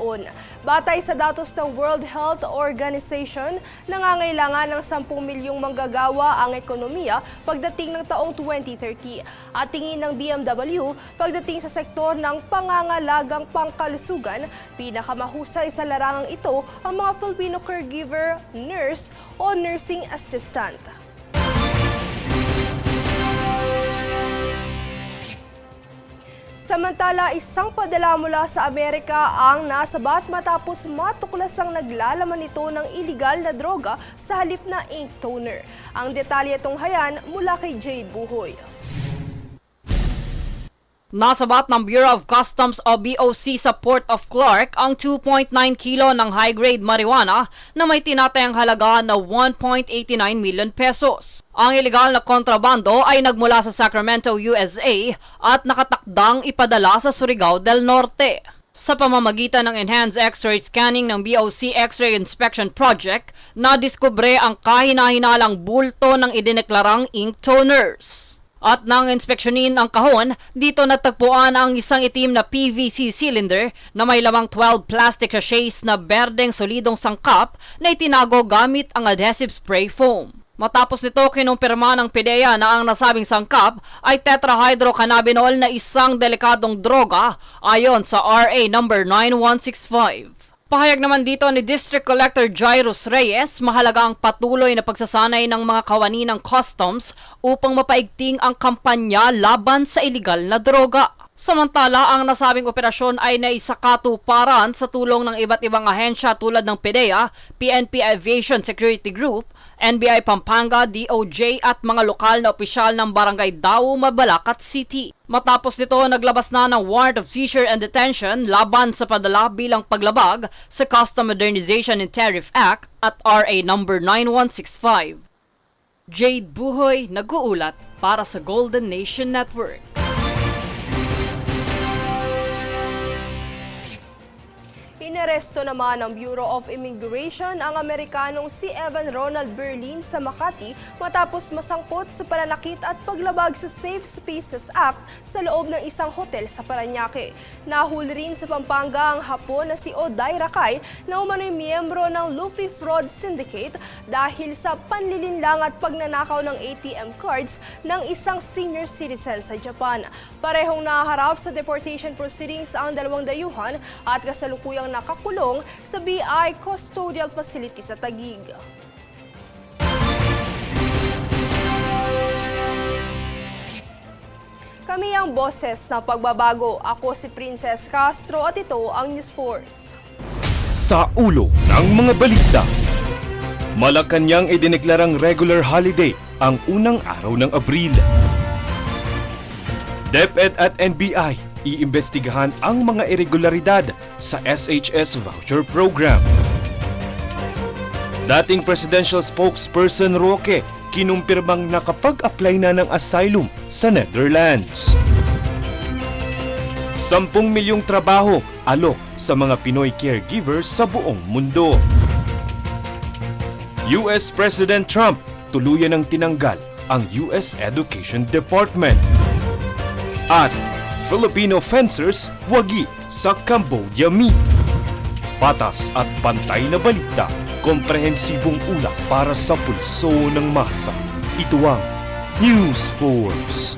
taon. Batay sa datos ng World Health Organization, nangangailangan ng 10 milyong manggagawa ang ekonomiya pagdating ng taong 2030. At tingin ng DMW, pagdating sa sektor ng pangangalagang pangkalusugan, pinakamahusay sa larangang ito ang mga Filipino caregiver, nurse o nursing assistant. Samantala, isang padala mula sa Amerika ang nasabat matapos matuklasang naglalaman nito ng iligal na droga sa halip na ink toner. Ang detalye tunghayan mula kay Jade Buhoy. Nasabat ng Bureau of Customs o BOC sa Port of Clark ang 2.9 kilo ng high-grade marijuana na may tinatayang halaga na 1.89 million pesos. Ang ilegal na kontrabando ay nagmula sa Sacramento, USA at nakatakdang ipadala sa Surigao del Norte. Sa pamamagitan ng Enhanced X-ray Scanning ng BOC X-ray Inspection Project, nadiskubre ang kahina-hinalang bulto ng idineklarang ink toners. At nang inspeksyonin ang kahon, dito natagpuan ang isang itim na PVC cylinder na may lamang 12 plastic sachets na berdeng solidong sangkap na itinago gamit ang adhesive spray foam. Matapos nito, kinumpirma ng PDEA na ang nasabing sangkap ay tetrahydrocannabinol na isang delikadong droga ayon sa RA number 9165. Pahayag naman dito ni District Collector Jairus Reyes, mahalaga ang patuloy na pagsasanay ng mga kawani ng customs upang mapaigting ang kampanya laban sa iligal na droga. Samantala, ang nasabing operasyon ay naisakatuparan sa tulong ng iba't ibang ahensya tulad ng PDEA, PNP Aviation Security Group, NBI Pampanga, DOJ at mga lokal na opisyal ng Barangay Dao, Mabalacat City. Matapos nito, naglabas na ng warrant of seizure and detention laban sa padala bilang paglabag sa Custom Modernization and Tariff Act at RA number 9165. Jade Buhoy, nag-uulat para sa Golden Nation Network. Inaresto naman ng Bureau of Immigration ang Amerikanong si Evan Ronald Berlin sa Makati matapos masangkot sa pananakit at paglabag sa Safe Spaces Act sa loob ng isang hotel sa Parañaque. Nahuli rin sa Pampanga ang Hapon na si Oday Rakay na umano'y miyembro ng Luffy Fraud Syndicate dahil sa panlilinlang at pagnanakaw ng ATM cards ng isang senior citizen sa Japan. Parehong naharap sa deportation proceedings ang dalawang dayuhan at kasalukuyang nakakulong sa BI Custodial Facility sa Taguig. Kami ang boses ng pagbabago. Ako si Princess Castro at ito ang News Force. Sa ulo ng mga balita, Malacanang idineklarang regular holiday ang unang araw ng Abril. DepEd at NBI iimbestigahan ang mga irregularidad sa SHS voucher program. Dating presidential spokesperson Roque kinumpirmang nakapag-apply na ng asylum sa Netherlands. 10 milyong trabaho alok sa mga Pinoy caregivers sa buong mundo. US President Trump tuluyan ng tinanggal ang US Education Department. At Filipino fencers wagi sa Cambodia meet. Patas at pantay na balita, komprehensibong ulak para sa pulso ng masa. Ito ang News Force.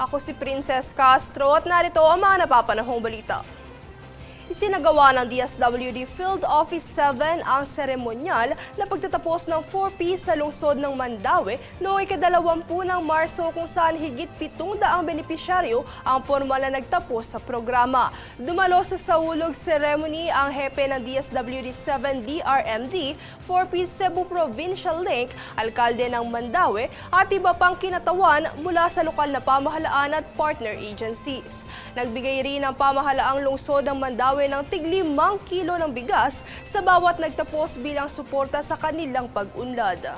Ako si Princess Castro at narito ang mga napapanahong balita. Isinagawa ng DSWD Field Office 7 ang seremonyal na pagtatapos ng 4P sa lungsod ng Mandaue noong ika-20 ng Marso kung saan higit 700 benepisyaryo ang formal na nagtapos sa programa. Dumalo sa saulog ceremony ang hepe ng DSWD 7 DRMD, 4P Cebu Provincial Link, alkalde ng Mandaue at iba pang kinatawan mula sa lokal na pamahalaan at partner agencies. Nagbigay rin ang pamahalaang lungsod ng Mandaue ng tig 5 kilo ng bigas sa bawat nagtapos bilang suporta sa kanilang pag-unlad.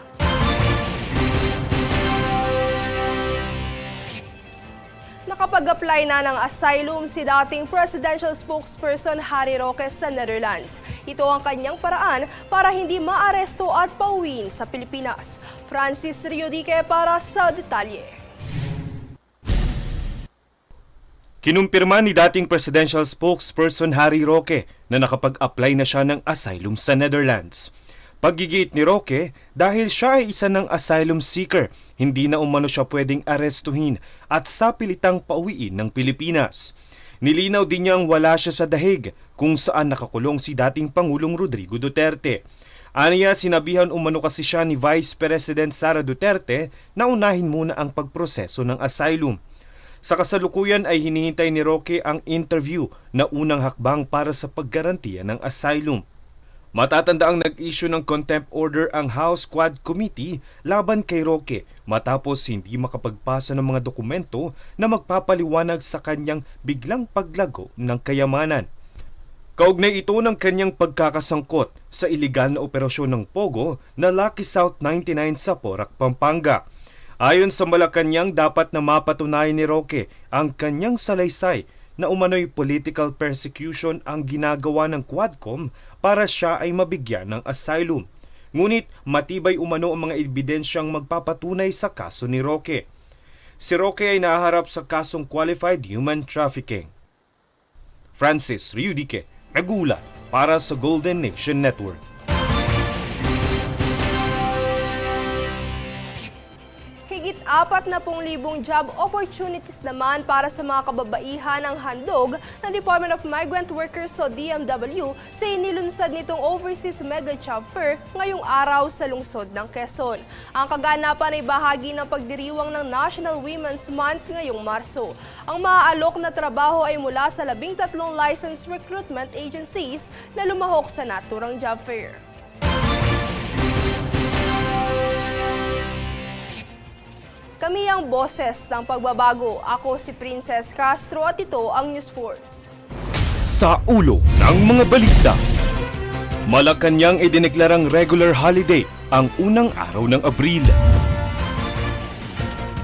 Nakapag-apply na ng asylum si dating presidential spokesperson Harry Roque sa Netherlands. Ito ang kanyang paraan para hindi maaresto at pauwiin sa Pilipinas. Francis Riodique para sa detalye. Kinumpirma ni dating presidential spokesperson Harry Roque na nakapag-apply na siya ng asylum sa Netherlands. Paggigiit ni Roque, dahil siya ay isa ng asylum seeker, hindi na umano siya pwedeng arestuhin at sapilitang pauwiin ng Pilipinas. Nilinaw din niyang wala siya sa dahig kung saan nakakulong si dating Pangulong Rodrigo Duterte. Aniya, sinabihan umano kasi siya ni Vice President Sara Duterte na unahin muna ang pagproseso ng asylum. Sa kasalukuyan ay hinihintay ni Roque ang interview na unang hakbang para sa paggarantiya ng asylum. Matatandaang nag-issue ng contempt order ang House Quad Committee laban kay Roque matapos hindi makapagpasa ng mga dokumento na magpapaliwanag sa kanyang biglang paglago ng kayamanan. Kaugnay ito ng kanyang pagkakasangkot sa iligal na operasyon ng Pogo na Lucky South 99 sa Porac, Pampanga. Ayon sa Malacanang, dapat na mapatunayan ni Roque ang kanyang salaysay na umano'y political persecution ang ginagawa ng Quadcom para siya ay mabigyan ng asylum. Ngunit matibay umano ang mga ebidensyang magpapatunay sa kaso ni Roque. Si Roque ay nahaharap sa kasong qualified human trafficking. Francis Riodique, nagulat para sa Golden Nation Network. Higit 40,000 job opportunities naman para sa mga kababaihan ang handog ng Department of Migrant Workers o DMW sa inilunsad nitong Overseas Mega Job Fair ngayong araw sa lungsod ng Quezon. Ang kaganapan ay bahagi ng pagdiriwang ng National Women's Month ngayong Marso. Ang maaalok na trabaho ay mula sa 13 licensed recruitment agencies na lumahok sa naturang job fair. Kami ang boses ng pagbabago. Ako si Princess Castro at ito ang News Force. Sa ulo ng mga balita, Malacanang idineklarang regular holiday ang unang araw ng Abril.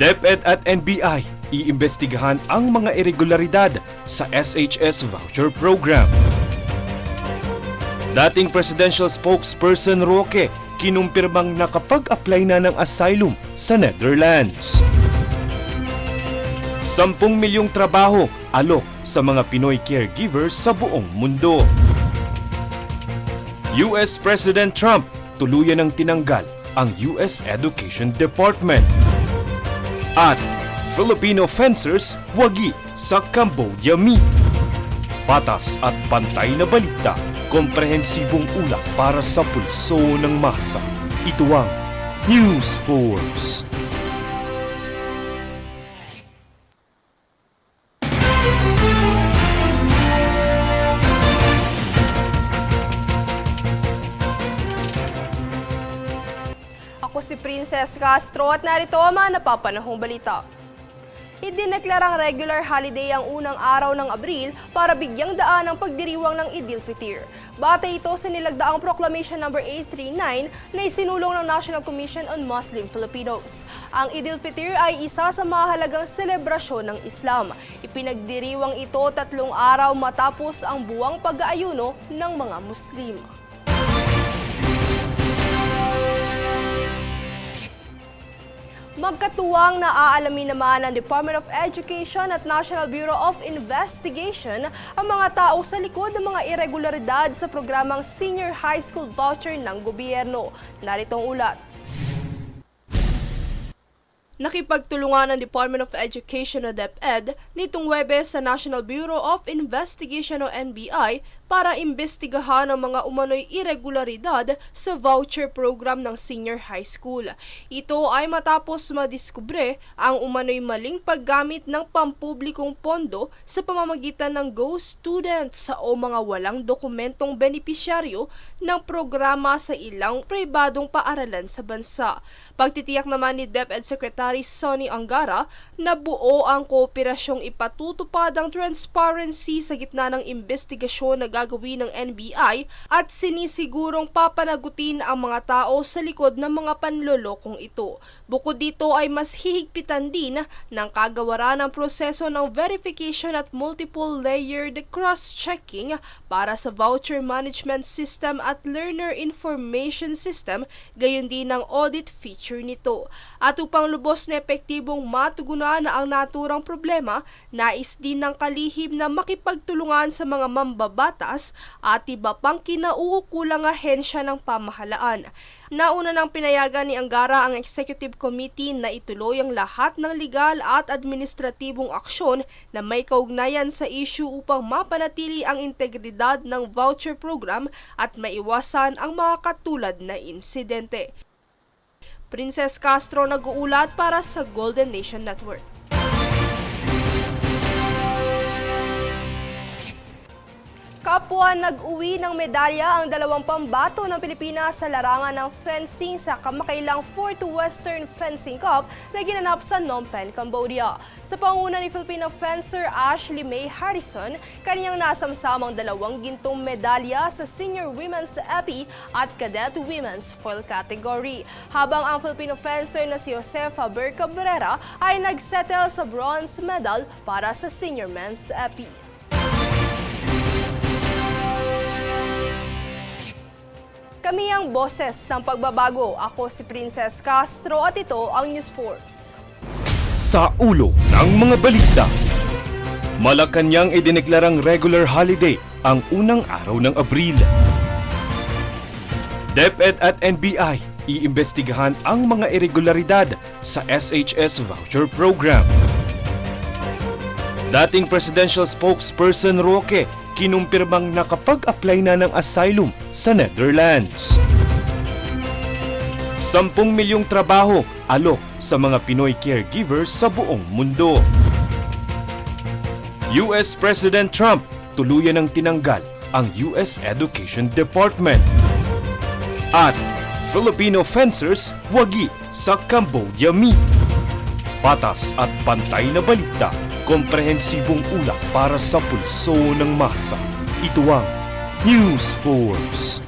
DepEd at NBI iimbestigahan ang mga irregularidad sa SHS voucher program. Dating presidential spokesperson Roque kinumpirmang nakapag-apply na ng asylum sa Netherlands. 10 milyong trabaho alok sa mga Pinoy caregivers sa buong mundo. US President Trump tuluyan ng tinanggal ang US Education Department. At Filipino fencers wagi sa Cambodia meet. Patas at pantay na balita, komprehensibong ulak para sa pulso ng masa. Ito ang News Force. Ako si Princess Castro at narito ang mga napapanahong balita. Idineklarang regular holiday ang unang araw ng Abril para bigyang daan ang pagdiriwang ng Eid al-Fitr. Batay ito sa nilagdaang Proclamation No. 839 na isinulong ng National Commission on Muslim Filipinos. Ang Eid al-Fitr ay isa sa mahalagang selebrasyon ng Islam. Ipinagdiriwang ito 3 araw matapos ang buwang pag-aayuno ng mga Muslim. Magkatuwang naaalamin naman ng Department of Education at National Bureau of Investigation ang mga tao sa likod ng mga irregularidad sa programang Senior High School Voucher ng gobyerno. Narito ang ulat. Nakipagtulungan ng Department of Education o DepEd nitong Huwebes sa National Bureau of Investigation o NBI para imbestigahan ang mga umano'y irregularidad sa voucher program ng senior high school. Ito ay matapos madiskubre ang umano'y maling paggamit ng pampublikong pondo sa pamamagitan ng ghost students o mga walang dokumentong benepisyaryo ng programa sa ilang pribadong paaralan sa bansa. Pagtitiyak naman ni DepEd Secretary Sonny Angara na buo ang kooperasyong ipatutupad ang transparency sa gitna ng investigasyon na gagawin ng NBI at sinisigurong papanagutin ang mga tao sa likod ng mga panlolokong ito. Bukod dito ay mas hihigpitan din ng kagawaran ng proseso ng verification at multiple-layered cross-checking para sa voucher management system at learner information system, gayon din ang audit feature nito. At upang lubos na epektibong matugunan ang naturang problema, nais din ng kalihim na makipagtulungan sa mga mambabatas at iba pang kinauukulang ahensya ng pamahalaan. Nauna nang pinayagan ni Angara ang Executive Committee na ituloy ang lahat ng legal at administratibong aksyon na may kaugnayan sa issue upang mapanatili ang integridad ng voucher program at maiwasan ang mga katulad na insidente. Princess Castro nag-uulat para sa Golden Nation Network. Kapwa nag-uwi ng medalya ang 2 pambato ng Pilipinas sa larangan ng fencing sa kamakailang 4th Western Fencing Cup na ginanap sa Phnom Penh, Cambodia. Sa panguna ni Filipino fencer Ashley May Harrison, kaniyang nasamsamang 2 gintong medalya sa Senior Women's Epi at Cadet Women's Foil category. Habang ang Filipino fencer na si Josefa Ber Cabrera ay nagsettle sa bronze medal para sa Senior Men's Epi. Kami ang boses ng pagbabago. Ako si Princess Castro at ito ang News Force. Sa ulo ng mga balita, Malacanang idineklarang regular holiday ang unang araw ng Abril. DepEd at NBI iimbestigahan ang mga irregularidad sa SHS voucher program. Dating presidential spokesperson Roque kinumpirmang nakapag-apply na ng asylum sa Netherlands. 10 milyong trabaho alok sa mga Pinoy caregivers sa buong mundo. US President Trump tuluyan ng tinanggal ang US Education Department. At Filipino fencers wagi sa Cambodia meet. Patas at pantay na balita, komprehensibong ulak para sa pulso ng masa. Ito ang News Force.